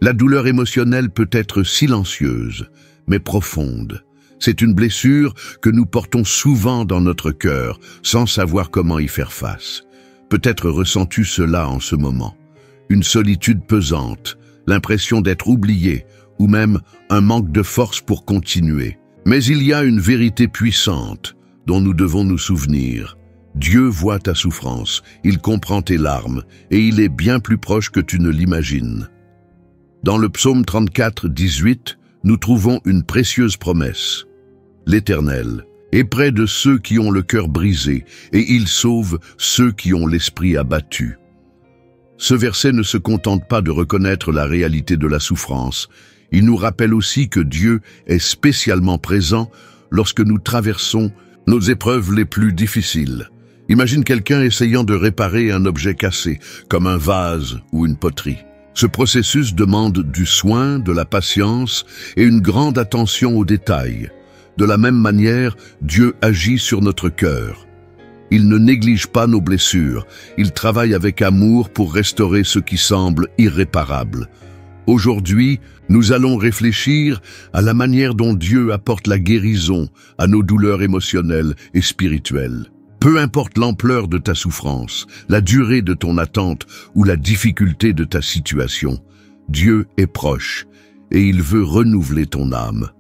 La douleur émotionnelle peut être silencieuse, mais profonde. C'est une blessure que nous portons souvent dans notre cœur, sans savoir comment y faire face. Peut-être ressens-tu cela en ce moment. Une solitude pesante, l'impression d'être oublié, ou même un manque de force pour continuer. Mais il y a une vérité puissante dont nous devons nous souvenir. Dieu voit ta souffrance, il comprend tes larmes, et il est bien plus proche que tu ne l'imagines. Dans le psaume 34, 18, nous trouvons une précieuse promesse. L'Éternel est près de ceux qui ont le cœur brisé, et il sauve ceux qui ont l'esprit abattu. Ce verset ne se contente pas de reconnaître la réalité de la souffrance. Il nous rappelle aussi que Dieu est spécialement présent lorsque nous traversons nos épreuves les plus difficiles. Imagine quelqu'un essayant de réparer un objet cassé, comme un vase ou une poterie. Ce processus demande du soin, de la patience et une grande attention aux détails. De la même manière, Dieu agit sur notre cœur. Il ne néglige pas nos blessures, il travaille avec amour pour restaurer ce qui semble irréparable. Aujourd'hui, nous allons réfléchir à la manière dont Dieu apporte la guérison à nos douleurs émotionnelles et spirituelles. Peu importe l'ampleur de ta souffrance, la durée de ton attente ou la difficulté de ta situation, Dieu est proche et il veut renouveler ton âme.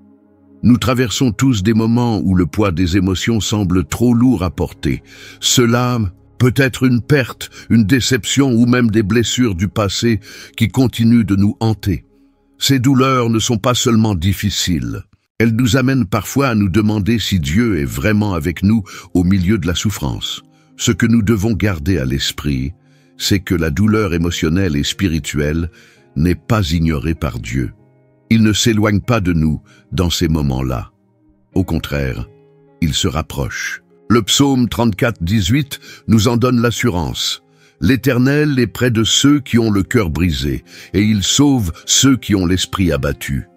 Nous traversons tous des moments où le poids des émotions semble trop lourd à porter. Cela peut être une perte, une déception ou même des blessures du passé qui continuent de nous hanter. Ces douleurs ne sont pas seulement difficiles. Elles nous amènent parfois à nous demander si Dieu est vraiment avec nous au milieu de la souffrance. Ce que nous devons garder à l'esprit, c'est que la douleur émotionnelle et spirituelle n'est pas ignorée par Dieu. Il ne s'éloigne pas de nous dans ces moments-là. Au contraire, il se rapproche. Le psaume 34, 18 nous en donne l'assurance. L'Éternel est près de ceux qui ont le cœur brisé, et il sauve ceux qui ont l'esprit abattu.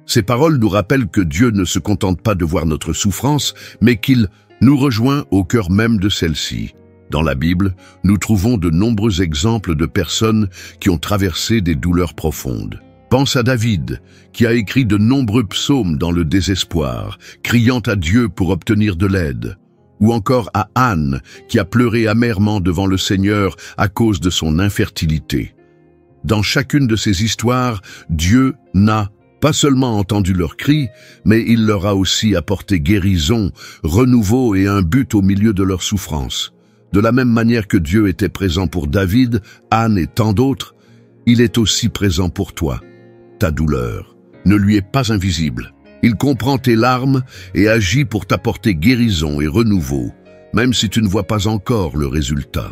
Ces paroles nous rappellent que Dieu ne se contente pas de voir notre souffrance, mais qu'il nous rejoint au cœur même de celle-ci. Dans la Bible, nous trouvons de nombreux exemples de personnes qui ont traversé des douleurs profondes. Pense à David, qui a écrit de nombreux psaumes dans le désespoir, criant à Dieu pour obtenir de l'aide. Ou encore à Anne, qui a pleuré amèrement devant le Seigneur à cause de son infertilité. Dans chacune de ces histoires, Dieu n'a pas seulement entendu leurs cris, mais il leur a aussi apporté guérison, renouveau et un but au milieu de leur souffrance. De la même manière que Dieu était présent pour David, Anne et tant d'autres, il est aussi présent pour toi. Ta douleur ne lui est pas invisible. Il comprend tes larmes et agit pour t'apporter guérison et renouveau, même si tu ne vois pas encore le résultat.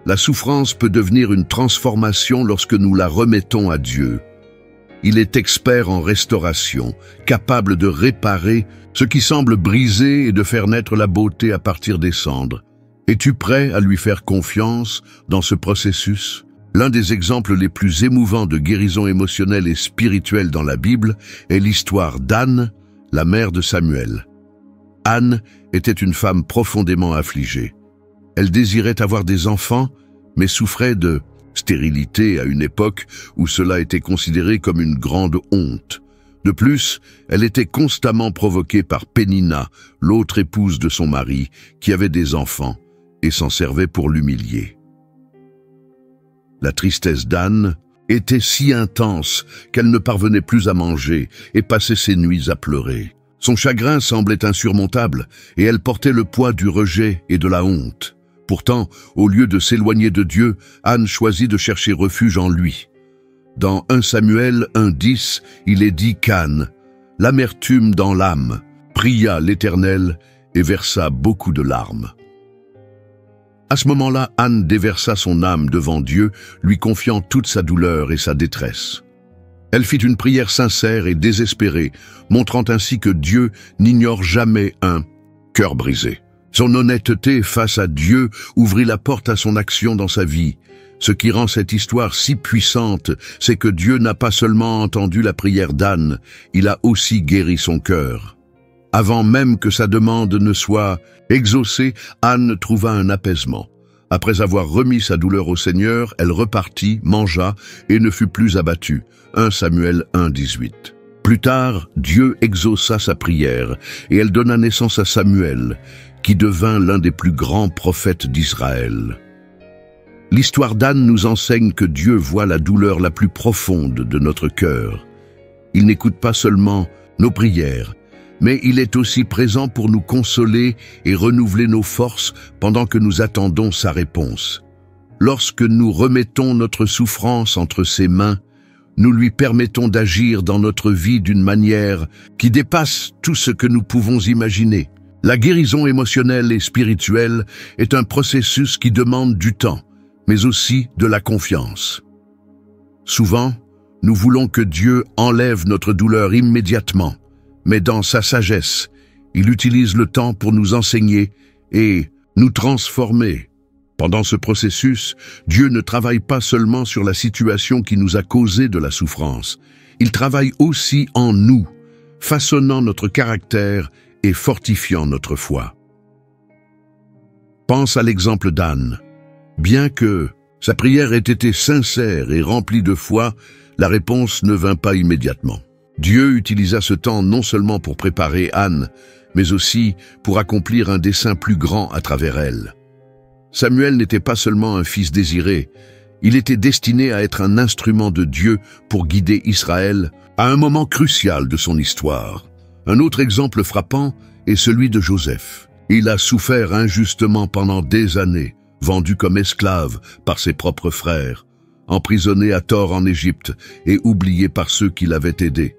La souffrance peut devenir une transformation lorsque nous la remettons à Dieu. Il est expert en restauration, capable de réparer ce qui semble brisé et de faire naître la beauté à partir des cendres. Es-tu prêt à lui faire confiance dans ce processus? L'un des exemples les plus émouvants de guérison émotionnelle et spirituelle dans la Bible est l'histoire d'Anne, la mère de Samuel. Anne était une femme profondément affligée. Elle désirait avoir des enfants, mais souffrait de stérilité à une époque où cela était considéré comme une grande honte. De plus, elle était constamment provoquée par Pénina, l'autre épouse de son mari, qui avait des enfants, et s'en servait pour l'humilier. La tristesse d'Anne était si intense qu'elle ne parvenait plus à manger et passait ses nuits à pleurer. Son chagrin semblait insurmontable et elle portait le poids du rejet et de la honte. Pourtant, au lieu de s'éloigner de Dieu, Anne choisit de chercher refuge en lui. Dans 1 Samuel 1,10, il est dit qu'Anne, l'amertume dans l'âme, pria l'Éternel et versa beaucoup de larmes. À ce moment-là, Anne déversa son âme devant Dieu, lui confiant toute sa douleur et sa détresse. Elle fit une prière sincère et désespérée, montrant ainsi que Dieu n'ignore jamais un cœur brisé. Son honnêteté face à Dieu ouvrit la porte à son action dans sa vie. Ce qui rend cette histoire si puissante, c'est que Dieu n'a pas seulement entendu la prière d'Anne, il a aussi guéri son cœur. Avant même que sa demande ne soit exaucée, Anne trouva un apaisement. Après avoir remis sa douleur au Seigneur, elle repartit, mangea et ne fut plus abattue. 1 Samuel 1,18. Plus tard, Dieu exauça sa prière et elle donna naissance à Samuel, qui devint l'un des plus grands prophètes d'Israël. L'histoire d'Anne nous enseigne que Dieu voit la douleur la plus profonde de notre cœur. Il n'écoute pas seulement nos prières, mais il est aussi présent pour nous consoler et renouveler nos forces pendant que nous attendons sa réponse. Lorsque nous remettons notre souffrance entre ses mains, nous lui permettons d'agir dans notre vie d'une manière qui dépasse tout ce que nous pouvons imaginer. La guérison émotionnelle et spirituelle est un processus qui demande du temps, mais aussi de la confiance. Souvent, nous voulons que Dieu enlève notre douleur immédiatement, mais dans sa sagesse, il utilise le temps pour nous enseigner et nous transformer. Pendant ce processus, Dieu ne travaille pas seulement sur la situation qui nous a causé de la souffrance. Il travaille aussi en nous, façonnant notre caractère et fortifiant notre foi. Pense à l'exemple d'Anne. Bien que sa prière ait été sincère et remplie de foi, la réponse ne vint pas immédiatement. Dieu utilisa ce temps non seulement pour préparer Anne, mais aussi pour accomplir un dessein plus grand à travers elle. Samuel n'était pas seulement un fils désiré, il était destiné à être un instrument de Dieu pour guider Israël à un moment crucial de son histoire. Un autre exemple frappant est celui de Joseph. Il a souffert injustement pendant des années, vendu comme esclave par ses propres frères, emprisonné à tort en Égypte et oublié par ceux qui l'avaient aidé.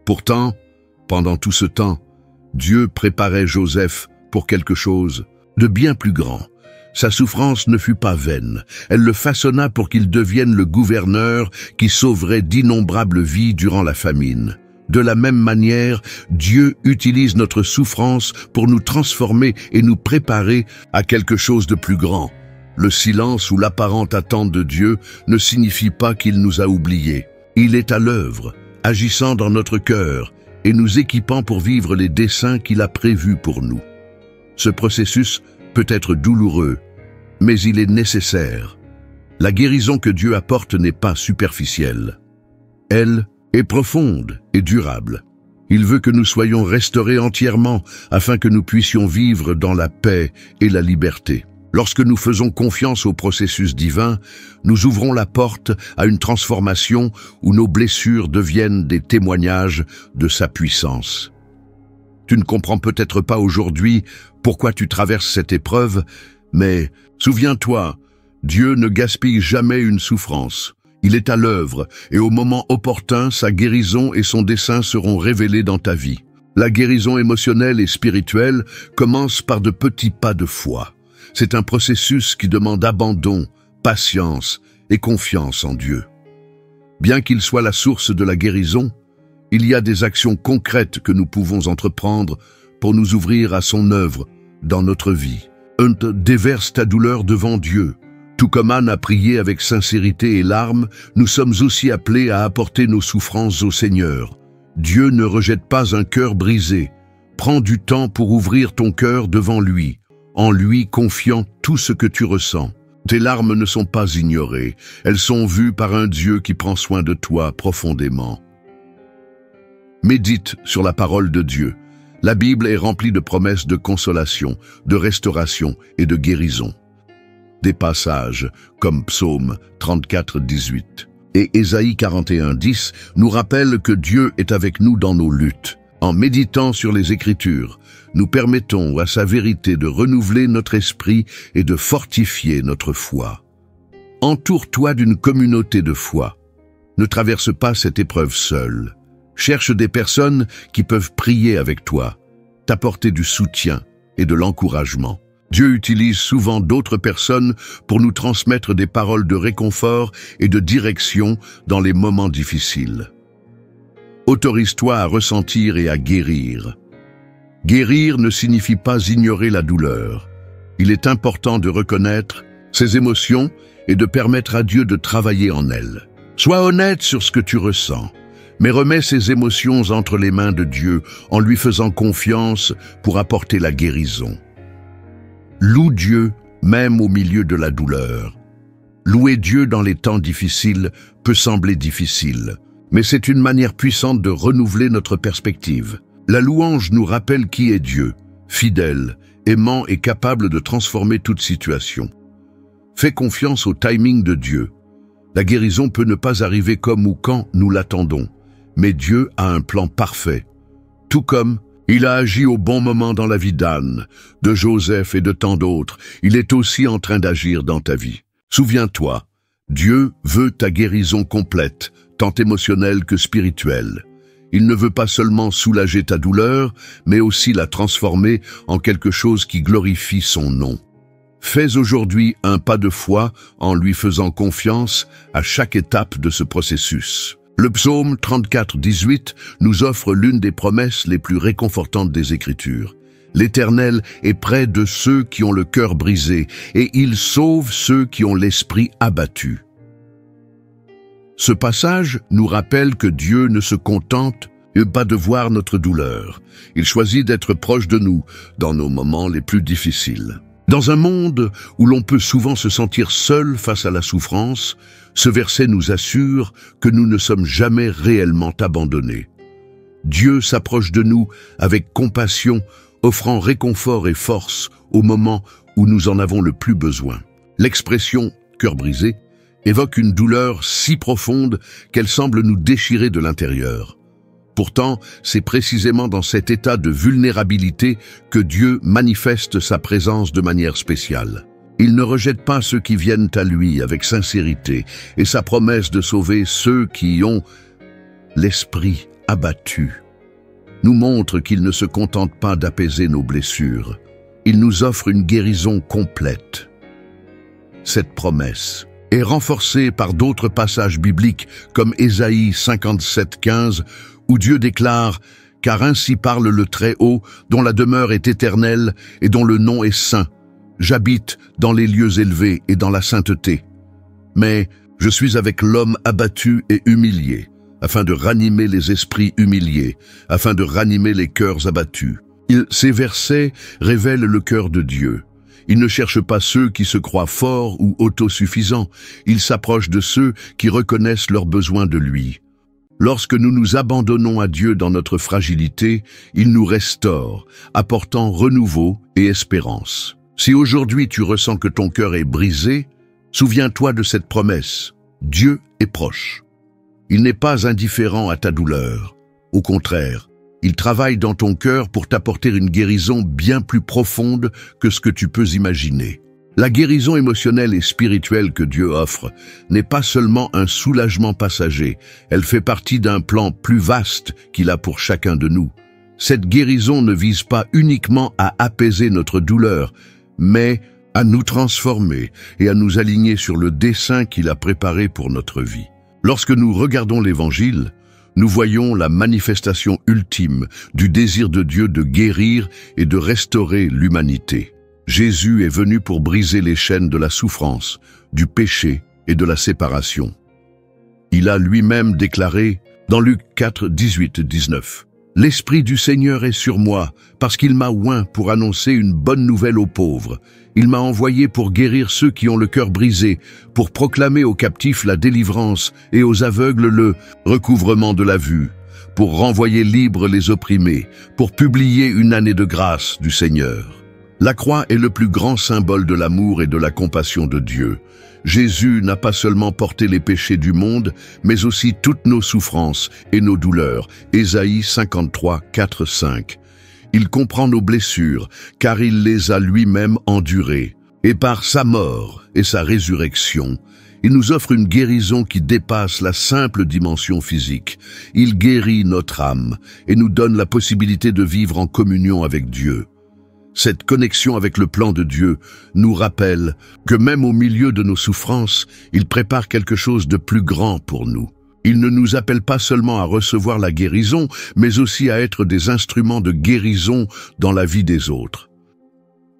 Pourtant, pendant tout ce temps, Dieu préparait Joseph pour quelque chose de bien plus grand. Sa souffrance ne fut pas vaine. Elle le façonna pour qu'il devienne le gouverneur qui sauverait d'innombrables vies durant la famine. De la même manière, Dieu utilise notre souffrance pour nous transformer et nous préparer à quelque chose de plus grand. Le silence ou l'apparente attente de Dieu ne signifie pas qu'il nous a oubliés. Il est à l'œuvre, agissant dans notre cœur et nous équipant pour vivre les desseins qu'il a prévus pour nous. Ce processus peut être douloureux, mais il est nécessaire. La guérison que Dieu apporte n'est pas superficielle. Elle est profonde et durable. Il veut que nous soyons restaurés entièrement afin que nous puissions vivre dans la paix et la liberté. Lorsque nous faisons confiance au processus divin, nous ouvrons la porte à une transformation où nos blessures deviennent des témoignages de sa puissance. Tu ne comprends peut-être pas aujourd'hui pourquoi tu traverses cette épreuve, mais souviens-toi, Dieu ne gaspille jamais une souffrance. Il est à l'œuvre et au moment opportun, sa guérison et son dessein seront révélés dans ta vie. La guérison émotionnelle et spirituelle commence par de petits pas de foi. C'est un processus qui demande abandon, patience et confiance en Dieu. Bien qu'il soit la source de la guérison, il y a des actions concrètes que nous pouvons entreprendre pour nous ouvrir à son œuvre dans notre vie. Déverse ta douleur devant Dieu. Tout comme Anne a prié avec sincérité et larmes, nous sommes aussi appelés à apporter nos souffrances au Seigneur. Dieu ne rejette pas un cœur brisé. Prends du temps pour ouvrir ton cœur devant lui, en lui confiant tout ce que tu ressens. Tes larmes ne sont pas ignorées, elles sont vues par un Dieu qui prend soin de toi profondément. Médite sur la parole de Dieu. La Bible est remplie de promesses de consolation, de restauration et de guérison. Des passages comme Psaume 34, 18 et Ésaïe 41, 10 nous rappellent que Dieu est avec nous dans nos luttes. En méditant sur les Écritures, nous permettons à sa vérité de renouveler notre esprit et de fortifier notre foi. Entoure-toi d'une communauté de foi. Ne traverse pas cette épreuve seule. Cherche des personnes qui peuvent prier avec toi, t'apporter du soutien et de l'encouragement. Dieu utilise souvent d'autres personnes pour nous transmettre des paroles de réconfort et de direction dans les moments difficiles. Autorise-toi à ressentir et à guérir. Guérir ne signifie pas ignorer la douleur. Il est important de reconnaître ses émotions et de permettre à Dieu de travailler en elles. Sois honnête sur ce que tu ressens, mais remets ces émotions entre les mains de Dieu en lui faisant confiance pour apporter la guérison. Loue Dieu même au milieu de la douleur. Louer Dieu dans les temps difficiles peut sembler difficile, mais c'est une manière puissante de renouveler notre perspective. La louange nous rappelle qui est Dieu, fidèle, aimant et capable de transformer toute situation. Fais confiance au timing de Dieu. La guérison peut ne pas arriver comme ou quand nous l'attendons, mais Dieu a un plan parfait. Tout comme il a agi au bon moment dans la vie d'Anne, de Joseph et de tant d'autres, il est aussi en train d'agir dans ta vie. Souviens-toi, Dieu veut ta guérison complète, tant émotionnelle que spirituelle. Il ne veut pas seulement soulager ta douleur, mais aussi la transformer en quelque chose qui glorifie son nom. Fais aujourd'hui un pas de foi en lui faisant confiance à chaque étape de ce processus. Le psaume 34, 18 nous offre l'une des promesses les plus réconfortantes des Écritures. L'Éternel est près de ceux qui ont le cœur brisé, et il sauve ceux qui ont l'esprit abattu. Ce passage nous rappelle que Dieu ne se contente pas de voir notre douleur. Il choisit d'être proche de nous dans nos moments les plus difficiles. Dans un monde où l'on peut souvent se sentir seul face à la souffrance, ce verset nous assure que nous ne sommes jamais réellement abandonnés. Dieu s'approche de nous avec compassion, offrant réconfort et force au moment où nous en avons le plus besoin. L'expression « cœur brisé » évoque une douleur si profonde qu'elle semble nous déchirer de l'intérieur. Pourtant, c'est précisément dans cet état de vulnérabilité que Dieu manifeste sa présence de manière spéciale. Il ne rejette pas ceux qui viennent à lui avec sincérité, et sa promesse de sauver ceux qui ont l'esprit abattu nous montre qu'il ne se contente pas d'apaiser nos blessures. Il nous offre une guérison complète. Cette promesse est renforcée par d'autres passages bibliques comme Ésaïe 57, 15, où Dieu déclare « Car ainsi parle le Très-Haut, dont la demeure est éternelle et dont le nom est saint. J'habite dans les lieux élevés et dans la sainteté. Mais je suis avec l'homme abattu et humilié, afin de ranimer les esprits humiliés, afin de ranimer les cœurs abattus. » Ces versets révèlent le cœur de Dieu. Il ne cherche pas ceux qui se croient forts ou autosuffisants. Il s'approche de ceux qui reconnaissent leurs besoins de lui. Lorsque nous nous abandonnons à Dieu dans notre fragilité, il nous restaure, apportant renouveau et espérance. Si aujourd'hui tu ressens que ton cœur est brisé, souviens-toi de cette promesse. Dieu est proche. Il n'est pas indifférent à ta douleur. Au contraire, il travaille dans ton cœur pour t'apporter une guérison bien plus profonde que ce que tu peux imaginer. La guérison émotionnelle et spirituelle que Dieu offre n'est pas seulement un soulagement passager, elle fait partie d'un plan plus vaste qu'il a pour chacun de nous. Cette guérison ne vise pas uniquement à apaiser notre douleur, mais à nous transformer et à nous aligner sur le dessein qu'il a préparé pour notre vie. Lorsque nous regardons l'Évangile, nous voyons la manifestation ultime du désir de Dieu de guérir et de restaurer l'humanité. Jésus est venu pour briser les chaînes de la souffrance, du péché et de la séparation. Il a lui-même déclaré dans Luc 4, 18, 19 « L'Esprit du Seigneur est sur moi, parce qu'il m'a oint pour annoncer une bonne nouvelle aux pauvres. Il m'a envoyé pour guérir ceux qui ont le cœur brisé, pour proclamer aux captifs la délivrance et aux aveugles le recouvrement de la vue, pour renvoyer libres les opprimés, pour publier une année de grâce du Seigneur. » La croix est le plus grand symbole de l'amour et de la compassion de Dieu. Jésus n'a pas seulement porté les péchés du monde, mais aussi toutes nos souffrances et nos douleurs. Ésaïe 53, 4, 5. Il comprend nos blessures, car il les a lui-même endurées. Et par sa mort et sa résurrection, il nous offre une guérison qui dépasse la simple dimension physique. Il guérit notre âme et nous donne la possibilité de vivre en communion avec Dieu. Cette connexion avec le plan de Dieu nous rappelle que même au milieu de nos souffrances, il prépare quelque chose de plus grand pour nous. Il ne nous appelle pas seulement à recevoir la guérison, mais aussi à être des instruments de guérison dans la vie des autres.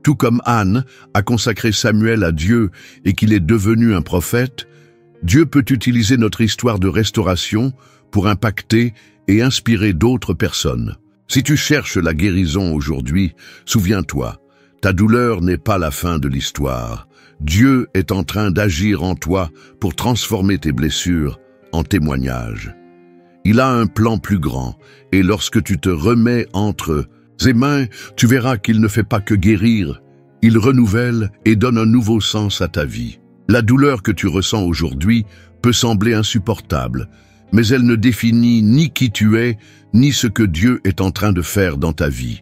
Tout comme Anne a consacré Samuel à Dieu et qu'il est devenu un prophète, Dieu peut utiliser notre histoire de restauration pour impacter et inspirer d'autres personnes. Si tu cherches la guérison aujourd'hui, souviens-toi, Ta douleur n'est pas la fin de l'histoire. Dieu est en train d'agir en toi pour transformer tes blessures en témoignages. Il a un plan plus grand, et lorsque tu te remets entre ses mains, tu verras qu'il ne fait pas que guérir, il renouvelle et donne un nouveau sens à ta vie. La douleur que tu ressens aujourd'hui peut sembler insupportable, mais elle ne définit ni qui tu es, ni ce que Dieu est en train de faire dans ta vie.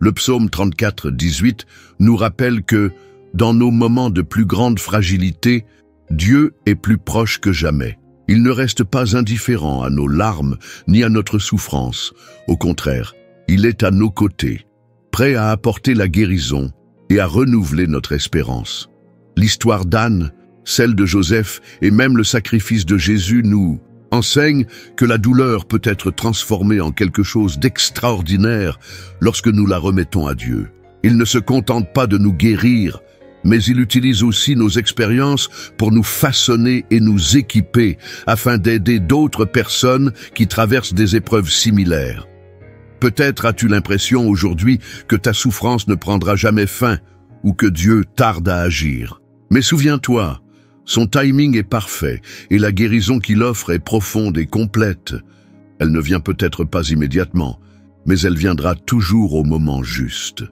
Le psaume 34, 18 nous rappelle que, dans nos moments de plus grande fragilité, Dieu est plus proche que jamais. Il ne reste pas indifférent à nos larmes ni à notre souffrance. Au contraire, il est à nos côtés, prêt à apporter la guérison et à renouveler notre espérance. L'histoire d'Anne, celle de Joseph et même le sacrifice de Jésus nous enseignent que la douleur peut être transformée en quelque chose d'extraordinaire lorsque nous la remettons à Dieu. Il ne se contente pas de nous guérir, mais il utilise aussi nos expériences pour nous façonner et nous équiper afin d'aider d'autres personnes qui traversent des épreuves similaires. Peut-être as-tu l'impression aujourd'hui que ta souffrance ne prendra jamais fin ou que Dieu tarde à agir. Mais souviens-toi, son timing est parfait et la guérison qu'il offre est profonde et complète. Elle ne vient peut-être pas immédiatement, mais elle viendra toujours au moment juste.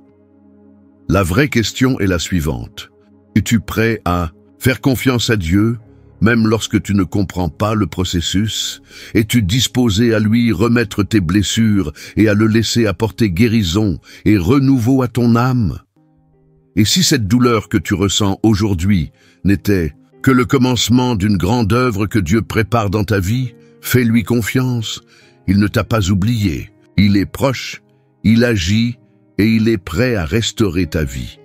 La vraie question est la suivante. Es-tu prêt à faire confiance à Dieu, même lorsque tu ne comprends pas le processus? Es-tu disposé à lui remettre tes blessures et à le laisser apporter guérison et renouveau à ton âme? Et si cette douleur que tu ressens aujourd'hui n'était que le commencement d'une grande œuvre que Dieu prépare dans ta vie, fais-lui confiance. Il ne t'a pas oublié. Il est proche, il agit et il est prêt à restaurer ta vie.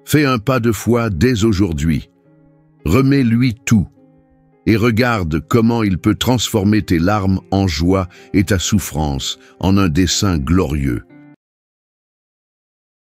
Fais un pas de foi dès aujourd'hui. Remets-lui tout et regarde comment il peut transformer tes larmes en joie et ta souffrance en un dessein glorieux.